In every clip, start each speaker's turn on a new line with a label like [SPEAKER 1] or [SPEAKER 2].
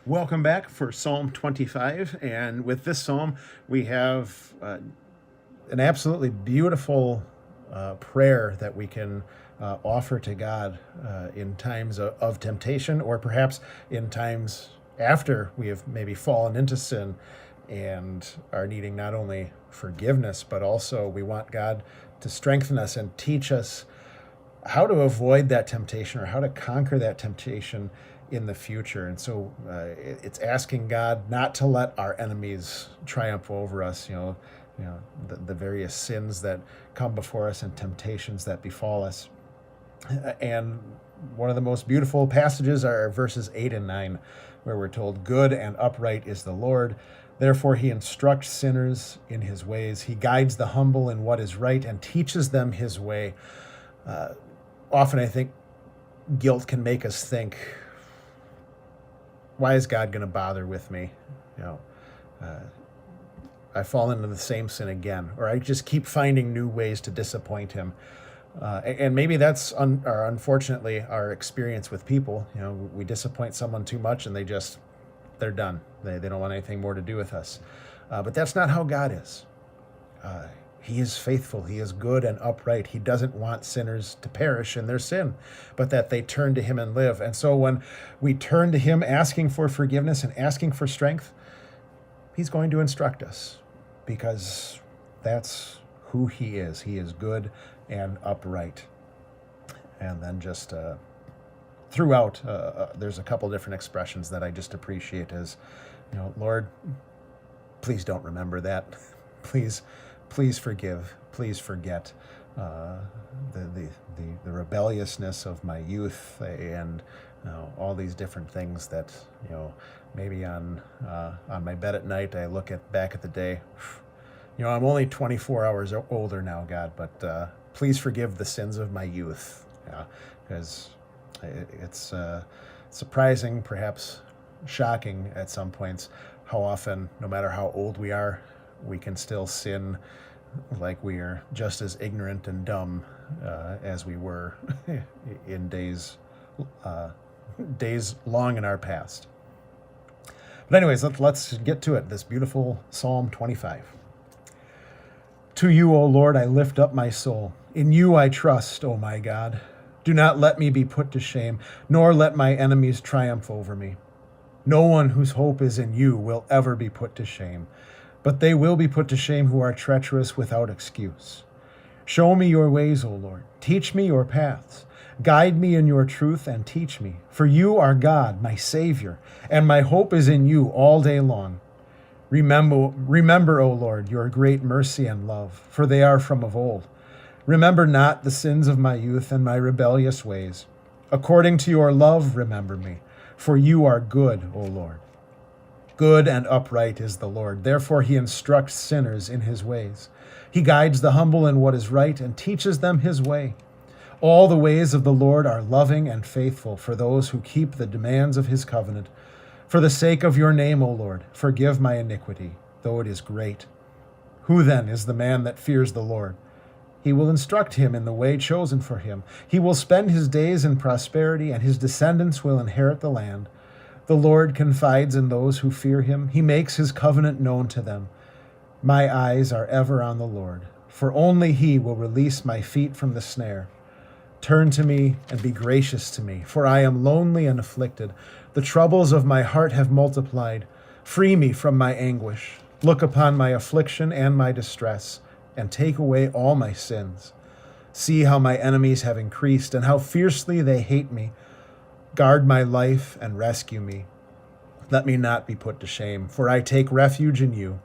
[SPEAKER 1] Welcome back for Psalm 25. And with this psalm, we have an absolutely beautiful prayer that we can offer to God in times of temptation, or perhaps in times after we have maybe fallen into sin and are needing not only forgiveness, but also we want God to strengthen us and teach us how to avoid that temptation or how to conquer that temptation in the future. And so it's asking God not to let our enemies triumph over us, the various sins that come before us and temptations that befall us. And one of the most beautiful passages are verses 8 and 9, where we're told, "Good and upright is the Lord. Therefore, he instructs sinners in his ways. He guides the humble in what is right and teaches them his way." Often I think guilt can make us think, why is God going to bother with me? You know, uh, I fall into the same sin again, or I just keep finding new ways to disappoint him. And maybe that's or unfortunately our experience with people. We disappoint someone too much, and they're done. They don't want anything more to do with us. But that's not how God is. Uh, he is faithful. He is good and upright. He doesn't want sinners to perish in their sin, but that they turn to him and live. And so when we turn to him asking for forgiveness and asking for strength, he's going to instruct us, because that's who he is. He is good and upright. And then just throughout, there's a couple different expressions that I just appreciate as, Lord, please don't remember that. Please forgive. Please forget the rebelliousness of my youth, and all these different things that maybe on my bed at night I look back at the day. I'm only 24 hours older now, God, but please forgive the sins of my youth. Because it's surprising, perhaps shocking at some points, how often, no matter how old we are, we can still sin like we are just as ignorant and dumb as we were in days long in our past. But anyways, let's get to it. This beautiful Psalm 25. To you, O Lord, I lift up my soul. In you I trust, O my God. Do not let me be put to shame, nor let my enemies triumph over me. No one whose hope is in you will ever be put to shame, but they will be put to shame who are treacherous without excuse. Show me your ways, O Lord. Teach me your paths. Guide me in your truth and teach me. For you are God, my Savior, and my hope is in you all day long. Remember, O Lord, your great mercy and love, for they are from of old. Remember not the sins of my youth and my rebellious ways. According to your love, remember me, for you are good, O Lord. Good and upright is the Lord. Therefore he instructs sinners in his ways. He guides the humble in what is right and teaches them his way. All the ways of the Lord are loving and faithful for those who keep the demands of his covenant. For the sake of your name, O Lord, forgive my iniquity, though it is great. Who then is the man that fears the Lord? He will instruct him in the way chosen for him. He will spend his days in prosperity, and his descendants will inherit the land. The Lord confides in those who fear him. He makes his covenant known to them. My eyes are ever on the Lord, for only he will release my feet from the snare. Turn to me and be gracious to me, for I am lonely and afflicted. The troubles of my heart have multiplied. Free me from my anguish. Look upon my affliction and my distress, and take away all my sins. See how my enemies have increased, and how fiercely they hate me. Guard my life and rescue me. Let me not be put to shame, for I take refuge in you.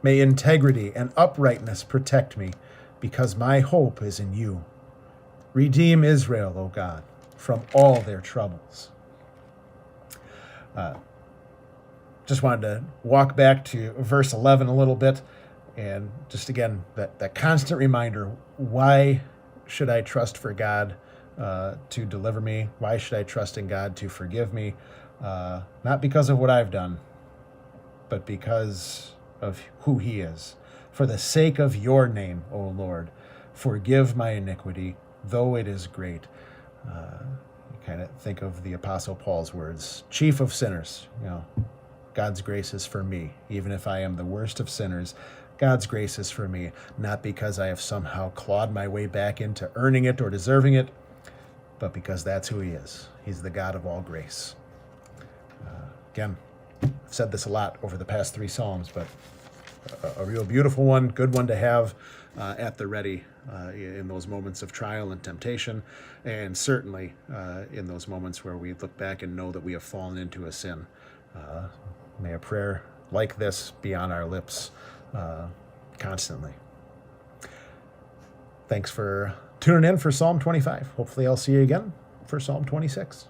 [SPEAKER 1] May integrity and uprightness protect me, because my hope is in you. Redeem Israel, O God, from all their troubles. Just wanted to walk back to verse 11 a little bit, and just again, that constant reminder, why should I trust for God to deliver me? Why should I trust in God to forgive me? Not because of what I've done, but because of who he is. For the sake of your name, O Lord, forgive my iniquity, though it is great. kind of think of the Apostle Paul's words, chief of sinners. God's grace is for me. Even if I am the worst of sinners, God's grace is for me, not because I have somehow clawed my way back into earning it or deserving it, but because that's who he is. He's the God of all grace. Again, I've said this a lot over the past 3 Psalms, but a real beautiful one, good one to have at the ready in those moments of trial and temptation, and certainly in those moments where we look back and know that we have fallen into a sin. May a prayer like this be on our lips constantly. Thanks for tuning in for Psalm 25. Hopefully I'll see you again for Psalm 26.